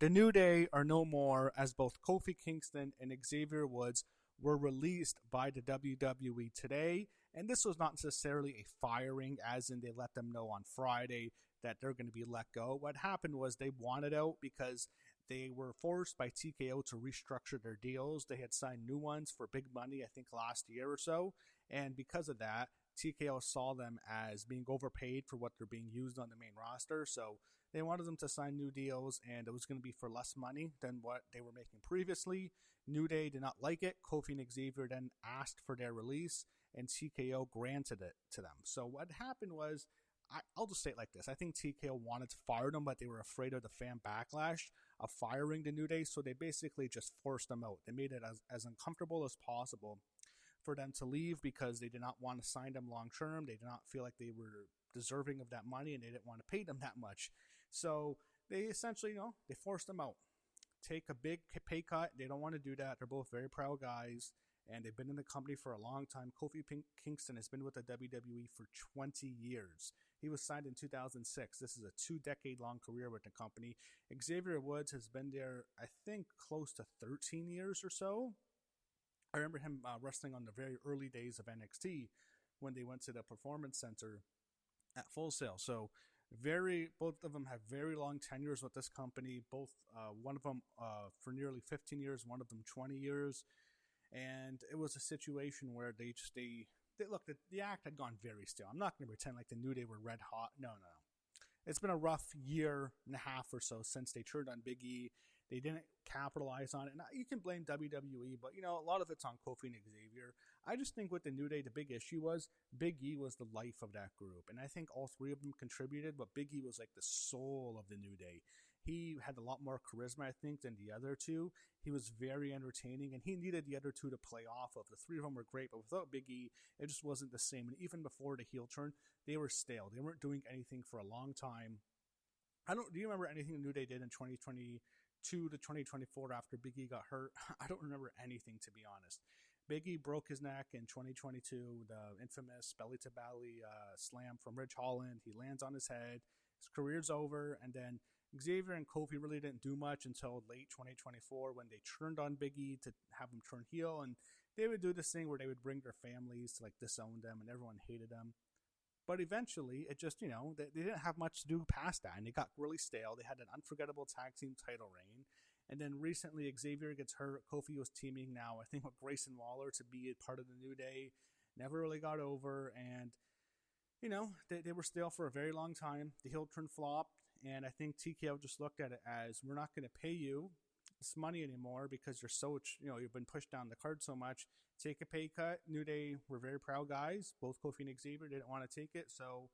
The New Day are no more, as both Kofi Kingston and Xavier Woods were released by the WWE today. And this was not necessarily a firing, as in they let them know on Friday that they're going to be let go. What happened was they wanted out because they were forced by TKO to restructure their deals. They had signed new ones for big money, I think last year or so. And because of that, TKO saw them as being overpaid for what they're being used on the main roster. So they wanted them to sign new deals, and it was going to be for less money than what they were making previously. New Day did not like it. Kofi and Xavier then asked for their release, and TKO granted it to them. So what happened was, I'll just say it like this. I think TKO wanted to fire them, but they were afraid of the fan backlash of firing the New Day, so they basically just forced them out. They made it as uncomfortable as possible for them to leave because they did not want to sign them long term. They did not feel like they were deserving of that money, and they didn't want to pay them that much. So they essentially, they forced them out. Take a big pay cut. They don't want to do that. They're both very proud guys, and they've been in the company for a long time. Kofi Kingston has been with the WWE for 20 years. He was signed in 2006. This is a 2-decade-long career with the company. Xavier Woods has been there, I think, close to 13 years or so. I remember him wrestling on the very early days of NXT when they went to the Performance Center at Full Sail. So both of them have very long tenures with this company. One of them for nearly 15 years, one of them 20 years. And it was a situation where they look, the act had gone very stale. I'm not going to pretend like the New Day were red hot. No. It's been a rough year and a half or so since they turned on Big E. They didn't capitalize on it. And you can blame WWE, but, a lot of it's on Kofi and Xavier. I just think with the New Day, the big issue was Big E was the life of that group. And I think all three of them contributed, but Big E was like the soul of the New Day. He had a lot more charisma, I think, than the other two. He was very entertaining, and he needed the other two to play off of. The three of them were great, but without Big E, it just wasn't the same. And even before the heel turn, they were stale. They weren't doing anything for a long time. Do you remember anything the New Day did in 2022 to 2024 after Big E got hurt? I don't remember anything, to be honest. Big E broke his neck in 2022, the infamous belly-to-belly slam from Ridge Holland. He lands on his head. His career's over, and then Xavier and Kofi really didn't do much until late 2024 when they turned on Big E to have him turn heel, and they would do this thing where they would bring their families to disown them, and everyone hated them. But eventually, it just, they didn't have much to do past that, and it got really stale. They had an unforgettable tag team title reign. And then recently, Xavier gets hurt. Kofi was teaming now, I think, with Grayson Waller to be a part of the New Day. Never really got over, and, they were stale for a very long time. The heel turn flopped, and I think TKO just looked at it as, we're not going to pay you this money anymore because you're so, you've been pushed down the card so much. Take a pay cut. New Day were very proud guys. Both Kofi and Xavier didn't want to take it, so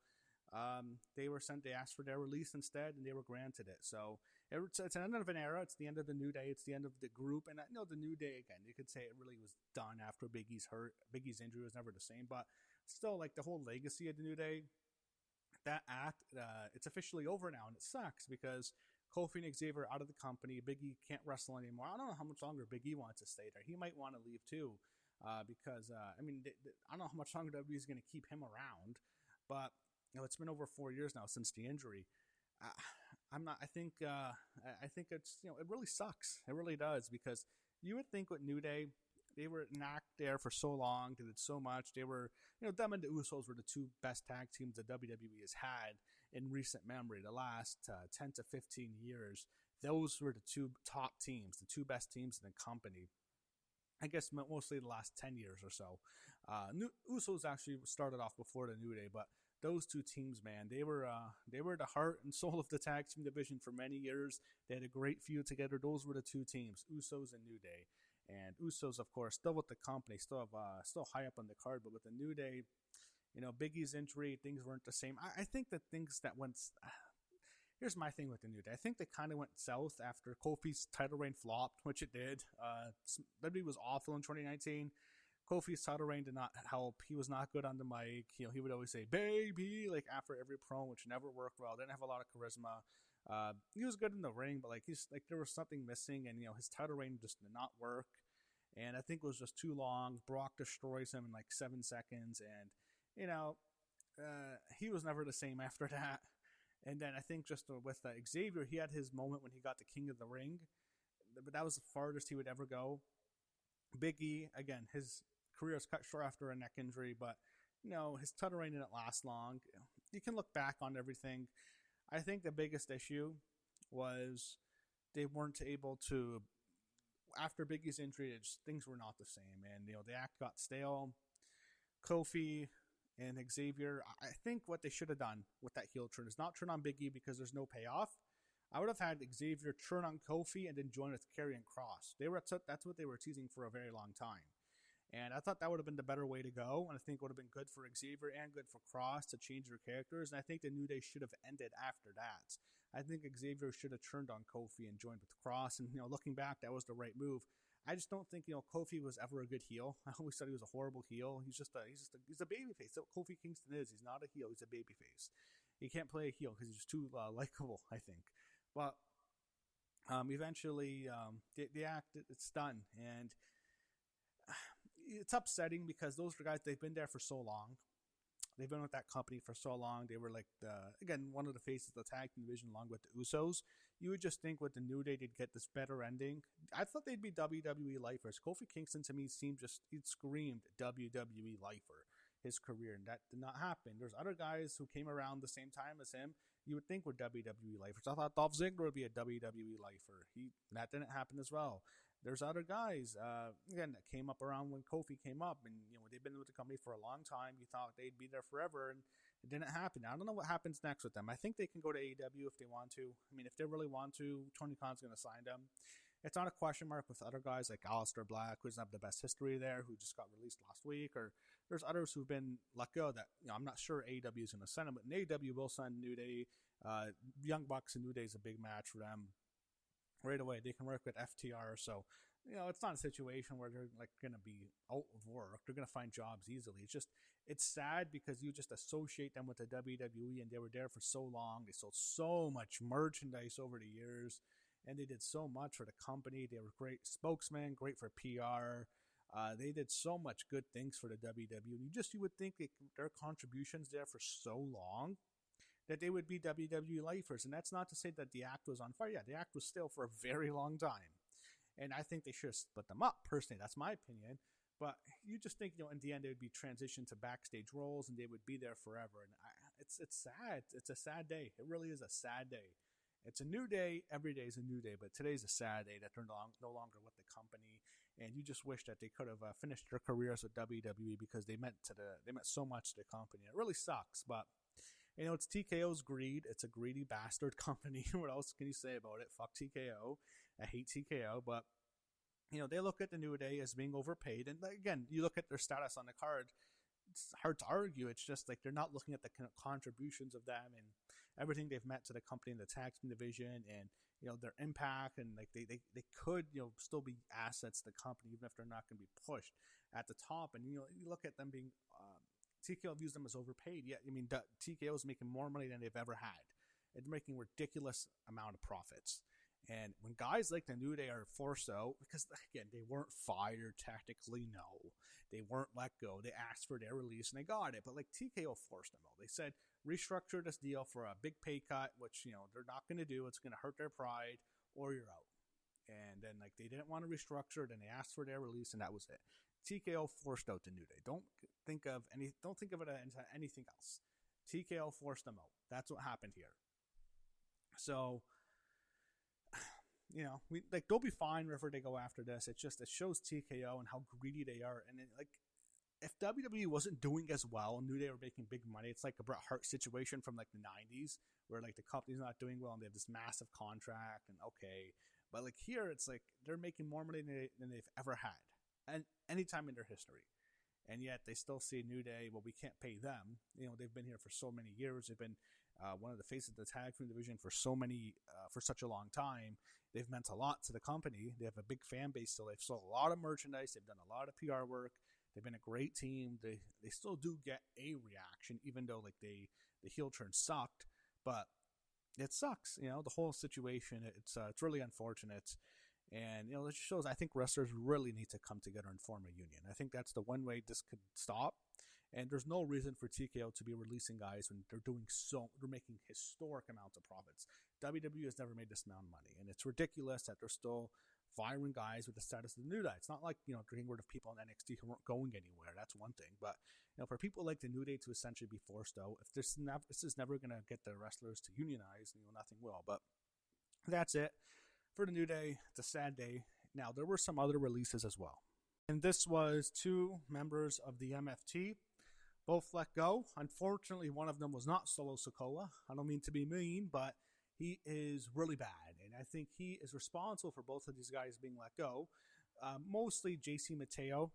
they asked for their release instead, and they were granted it. So it's an end of an era. It's the end of the New Day. It's the end of the group. And I know the New Day, again, you could say it really was done after Big E's hurt. Big E's injury was never the same, but still, the whole legacy of the New Day, that act, it's officially over now, and it sucks because Kofi and Xavier are out of the company. Big E can't wrestle anymore. I don't know how much longer Big E wants to stay there. He might want to leave too, because I don't know how much longer WWE is going to keep him around. But it's been over 4 years now since the injury. I think it's it really sucks. It really does, because you would think with New Day, they were an act there for so long. They did so much. They were, them and the Usos were the two best tag teams that WWE has had in recent memory. The last 10 to 15 years, those were the two top teams, the two best teams in the company. I guess mostly the last 10 years or so. Usos actually started off before the New Day, but those two teams, man, they were the heart and soul of the tag team division for many years. They had a great feud together. Those were the two teams, Usos and New Day. And Usos, of course, still with the company, still high up on the card. But with the New Day, Big E's injury, things weren't the same. I think the things that went... Here's my thing with the New Day. I think they kind of went south after Kofi's title reign flopped, which it did. WWE was awful in 2019. Kofi's title reign did not help. He was not good on the mic. He would always say, baby, after every promo, which never worked well. Didn't have a lot of charisma. He was good in the ring, but there was something missing, and his title reign just did not work. And I think it was just too long. Brock destroys him in 7 seconds, and he was never the same after that. And then I think just with Xavier, he had his moment when he got the King of the Ring, but that was the farthest he would ever go. Big E, again, his career is cut short after a neck injury, but his title reign didn't last long. You can look back on everything. I think the biggest issue was they weren't able to, after Big E's injury, things were not the same, and the act got stale. Kofi and Xavier, I think what they should have done with that heel turn is not turn on Big E because there's no payoff. I would have had Xavier turn on Kofi and then join with Karrion Kross. That's what they were teasing for a very long time. And I thought that would have been the better way to go, and I think it would have been good for Xavier and good for Kross to change their characters, and I think the New Day should have ended after that. I think Xavier should have turned on Kofi and joined with Kross, and looking back, that was the right move. I just don't think Kofi was ever a good heel. I always thought he was a horrible heel. He's a babyface. That's what Kofi Kingston is. He's not a heel. He's a babyface. He can't play a heel because he's just too likable, I think. But eventually, the act, it's done, and it's upsetting because those guys, they've been there for so long. They've been with that company for so long. They were one of the faces of the tag team division along with the Usos. You would just think with the New Day they'd get this better ending. I thought they'd be WWE lifers. Kofi Kingston to me he'd screamed WWE lifer his career, and that did not happen. There's other guys who came around the same time as him you would think were WWE lifers. I thought Dolph Ziggler would be a WWE lifer. That didn't happen as well. There's other guys, again, that came up around when Kofi came up, and they've been with the company for a long time. You thought they'd be there forever, and it didn't happen. I don't know what happens next with them. I think they can go to AEW if they want to. I mean, if they really want to, Tony Khan's going to sign them. It's not a question mark with other guys like Aleister Black, who doesn't have the best history there, who just got released last week, or there's others who've been let go that I'm not sure AEW is going to send them, but AEW will send New Day. Young Bucks and New Day is a big match for them. Right away, they can work with FTR, so it's not a situation where they're going to be out of work. They're going to find jobs easily. It's sad because you just associate them with the WWE, and they were there for so long. They sold so much merchandise over the years, and they did so much for the company. They were great spokesmen, great for PR. They did so much good things for the WWE. You would think their contributions there for so long that they would be WWE lifers. And that's not to say that the act was on fire. Yeah, the act was still for a very long time. And I think they should have split them up, personally. That's my opinion. But you just think, in the end, they would be transitioned to backstage roles and they would be there forever. And it's sad. It's a sad day. It really is a sad day. It's a new day. Every day is a new day. But today's a sad day that they're no longer with the company. And you just wish that they could have finished their careers with WWE because they meant so much to the company. It really sucks. But it's TKO's greed. It's a greedy bastard company. What else can you say about it? Fuck TKO. I hate TKO. But, they look at the New Day as being overpaid. And again, you look at their status on the card. It's hard to argue. It's just they're not looking at the contributions of them and everything they've meant to the company in the tag team division and, their impact. And they could, still be assets to the company even if they're not going to be pushed at the top. And, you look at them being... TKO views them as overpaid. Yeah, I mean, TKO is making more money than they've ever had. It's making a ridiculous amount of profits. And when guys like the New Day are forced out, because again, they weren't fired technically, no. They weren't let go. They asked for their release and they got it. But TKO forced them out. They said, restructure this deal for a big pay cut, which, they're not going to do. It's going to hurt their pride, or you're out. And then they didn't want to restructure it, and they asked for their release, and that was it. TKO forced out the New Day. Don't think of it as anything else. TKO forced them out. That's what happened here. So, they'll be fine wherever they go after this. It shows TKO and how greedy they are. And if WWE wasn't doing as well, New Day were making big money. It's like a Bret Hart situation from the 90s, where the company's not doing well and they have this massive contract and okay. But here, it's they're making more money than they've ever had, and any time in their history. And yet they still see New Day, well, we can't pay them. They've been here for so many years. They've been one of the faces of the tag team division for such a long time. They've meant a lot to the company. They have a big fan base still. They've sold a lot of merchandise. They've done a lot of PR work. They've been a great team. They still do get a reaction, even though the heel turn sucked. But it sucks, the whole situation. It's really unfortunate. And, it just shows, I think wrestlers really need to come together and form a union. I think that's the one way this could stop. And there's no reason for TKO to be releasing guys when they're making historic amounts of profits. WWE has never made this amount of money, and it's ridiculous that they're still firing guys with the status of the New Day. It's not like, getting rid of people in NXT who weren't going anywhere. That's one thing. But, for people like the New Day to essentially be forced out, if this is never going to get the wrestlers to unionize, nothing will. But that's it for the New Day. It's a sad day. Now, there were some other releases as well. And this was 2 members of the MFT. Both let go. Unfortunately, one of them was not Solo Sikoa. I don't mean to be mean, but he is really bad. And I think he is responsible for both of these guys being let go. Mostly JC Mateo,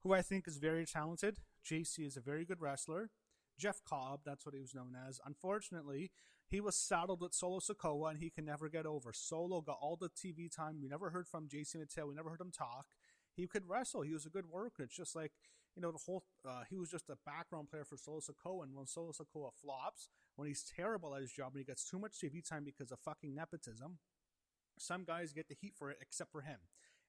who I think is very talented. JC is a very good wrestler. Jeff Cobb, that's what he was known as. Unfortunately, he was saddled with Solo Sikoa, and he can never get over. Solo got all the TV time. We never heard from JC Mateo. We never heard him talk. He could wrestle. He was a good worker. It's just like, he was just a background player for Solo Sikoa, and when Solo Sikoa flops, when he's terrible at his job and he gets too much TV time because of fucking nepotism, some guys get the heat for it except for him.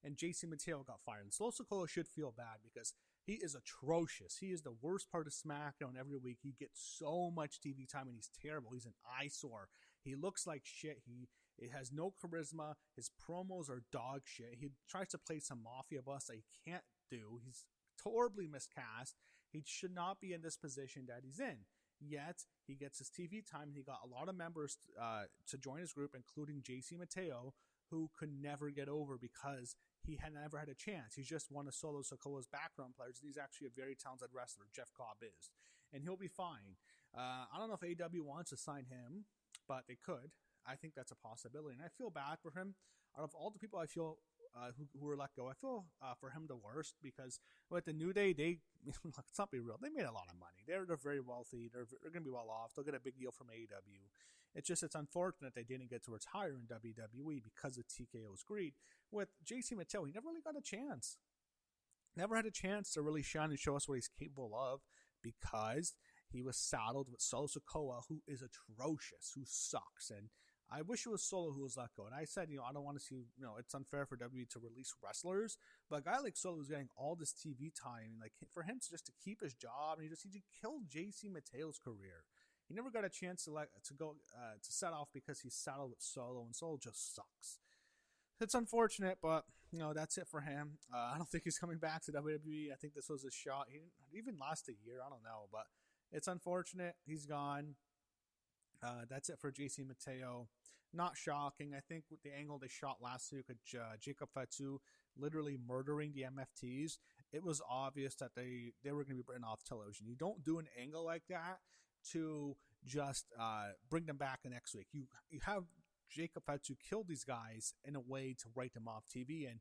And JC Mateo got fired. And Solo Sikoa should feel bad because he is atrocious. He is the worst part of SmackDown every week. He gets so much TV time and he's terrible. He's an eyesore. He looks like shit. He has no charisma. His promos are dog shit. He tries to play some mafia boss that he can't do. He's horribly miscast. He should not be in this position that he's in. Yet, he gets his TV time. He got a lot of members to join his group, including JC Mateo, who could never get over because he had never had a chance. He's just one of Solo Sikoa's background players. He's actually a very talented wrestler. Jeff Cobb is. And he'll be fine. I don't know if AEW wants to sign him, but they could. I think that's a possibility. And I feel bad for him. Out of all the people I feel who were let go, I feel for him the worst because with the New Day, let's not be real, they made a lot of money. They're very wealthy. They're going to be well off. They'll get a big deal from AEW. It's unfortunate they didn't get to retire in WWE because of TKO's greed. With JC Mateo, he never really got a chance. Never had a chance to really shine and show us what he's capable of because he was saddled with Solo Sikoa, who is atrocious, who sucks. And I wish it was Solo who was let go. And I said, I don't want to see, it's unfair for WWE to release wrestlers. But a guy like Solo was getting all this TV time. And like for him to keep his job, and he killed JC Mateo's career. He never got a chance to set off because he's saddled with Solo, and Solo just sucks. It's unfortunate, but that's it for him. I don't think he's coming back to WWE. I think this was a shot. He didn't even last a year. I don't know, but it's unfortunate. He's gone. That's it for JC Mateo. Not shocking. I think with the angle they shot last week with Jacob Fatu literally murdering the MFTs, it was obvious that they were going to be written off television. You don't do an angle like that to just bring them back the next week. You have Jacob Fatu kill these guys in a way to write them off TV, and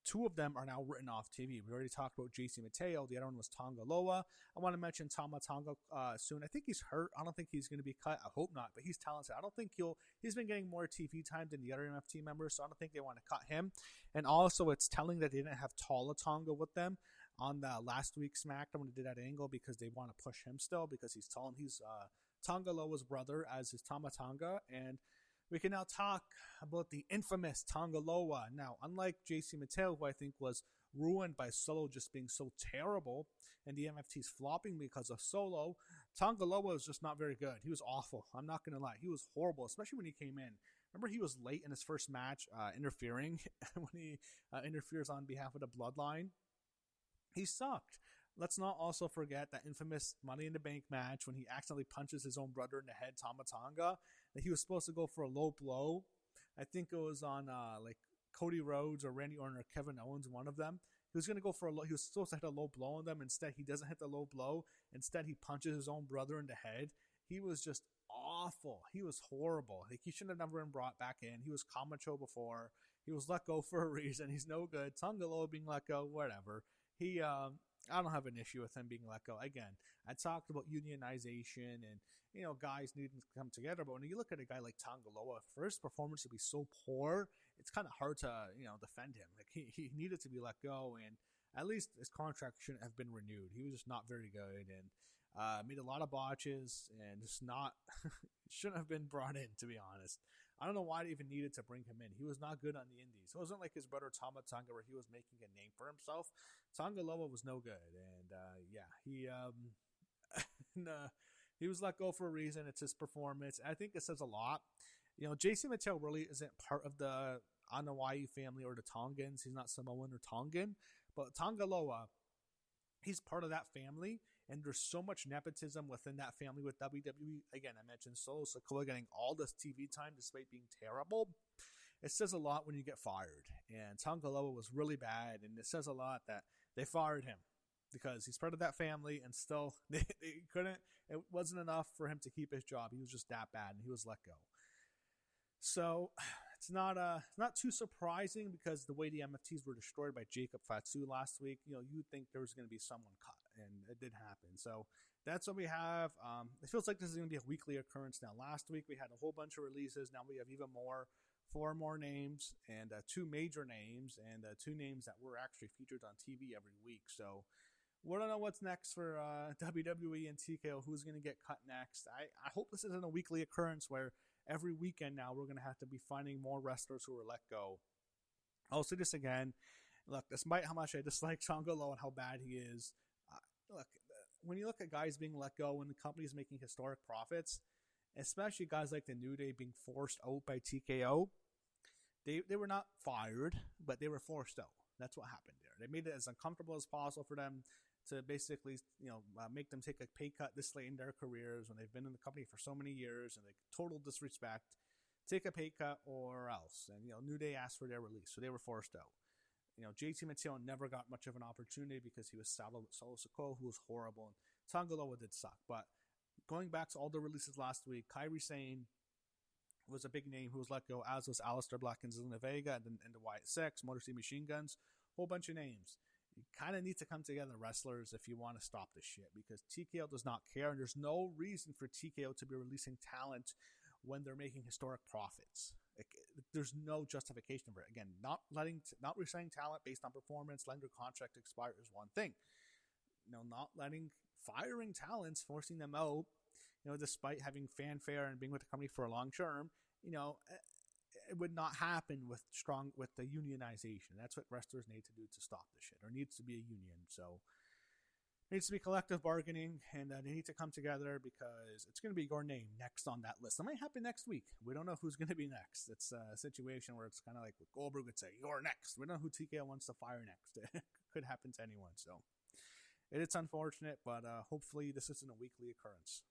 2 of them are now written off TV. We already talked about JC Mateo. The other one was Tonga Loa. I want to mention Tama Tonga soon. I think he's hurt. I don't think he's going to be cut. I hope not, but he's talented. I don't think he's been getting more TV time than the other MFT members, so I don't think they want to cut him. And also, it's telling that they didn't have Tala Tonga with them on the last week's SmackDown when they did that angle because they want to push him still because he's tall and he's Tonga Loa's brother, as is Tama Tonga. And we can now talk about the infamous Tonga Loa. Now, unlike JC Mateo, who I think was ruined by Solo just being so terrible and the MFTs flopping because of Solo, Tonga Loa was just not very good. He was awful. I'm not going to lie. He was horrible, especially when he came in. Remember, he was late in his first match interfering when he interferes on behalf of the Bloodline. He sucked. Let's not also forget that infamous Money in the Bank match when he accidentally punches his own brother in the head, Tama Tonga. That he was supposed to go for a low blow. I think it was on Cody Rhodes or Randy Orton or Kevin Owens, one of them. He was going to go for he was supposed to hit a low blow on them. Instead, he doesn't hit the low blow. Instead, he punches his own brother in the head. He was just awful. He was horrible. He shouldn't have never been brought back in. He was Camacho before. He was let go for a reason. He's no good. Tonga Loa being let go, whatever. I don't have an issue with him being let go. Again, I talked about unionization and, guys needing to come together. But when you look at a guy like Tonga Loa, for his performance to be so poor, it's kind of hard to, defend him. Like he needed to be let go, and at least his contract shouldn't have been renewed. He was just not very good and made a lot of botches and just not shouldn't have been brought in, to be honest. I don't know why they even needed to bring him in. He was not good on the indies. It wasn't like his brother Tama Tonga where he was making a name for himself. Tonga Loa was no good, and he was let go for a reason. It's his performance. I think it says a lot. JC Mateo really isn't part of the Anoa'i family or the Tongans. He's not Samoan or Tongan, but Tonga Loa, he's part of that family, and there's so much nepotism within that family with WWE. Again, I mentioned Solo Sikoa getting all this TV time despite being terrible. It says a lot when you get fired, and Tonga Loa was really bad, and it says a lot that they fired him because he's part of that family, and still they couldn't. It wasn't enough for him to keep his job. He was just that bad, and he was let go. So it's not too surprising because the way the MFTs were destroyed by Jacob Fatu last week, you'd think there was going to be someone cut, and it did happen. So that's what we have. It feels like this is going to be a weekly occurrence now. Last week we had a whole bunch of releases. Now we have even more. 4 more names and 2 major names and 2 names that were actually featured on TV every week. So we don't know what's next for WWE and TKO. Who's going to get cut next? I hope this isn't a weekly occurrence where every weekend now we're going to have to be finding more wrestlers who are let go. I'll say this again. Look, despite how much I dislike Tonga Loa and how bad he is, look, when you look at guys being let go and the company's making historic profits, especially guys like the New Day being forced out by TKO, they were not fired, but they were forced out. That's what happened there. They made it as uncomfortable as possible for them to basically, make them take a pay cut this late in their careers when they've been in the company for so many years and total disrespect. Take a pay cut or else. And, New Day asked for their release, so they were forced out. JT Mateo never got much of an opportunity because he was Solo Sikoa, who was horrible, and Tonga Loa did suck. But going back to all the releases last week, Kairi Sane was a big name who was let go, as was Aleister Black and Zelina Vega, and the Wyatt Six, Motor City Machine Guns, whole bunch of names. You kind of need to come together, wrestlers, if you want to stop this shit, because TKO does not care, and there's no reason for TKO to be releasing talent when they're making historic profits. There's no justification for it. Again, not resigning talent based on performance, letting their contract expire is one thing. Firing talents, forcing them out, despite having fanfare and being with the company for a long term, it would not happen with the unionization. That's what wrestlers need to do to stop this shit. There needs to be a union. So there needs to be collective bargaining, and they need to come together because it's going to be your name next on that list. It might happen next week. We don't know who's going to be next. It's a situation where it's kind of like what Goldberg would say, "You're next." We don't know who TKO wants to fire next. It could happen to anyone. So it's unfortunate, but hopefully this isn't a weekly occurrence.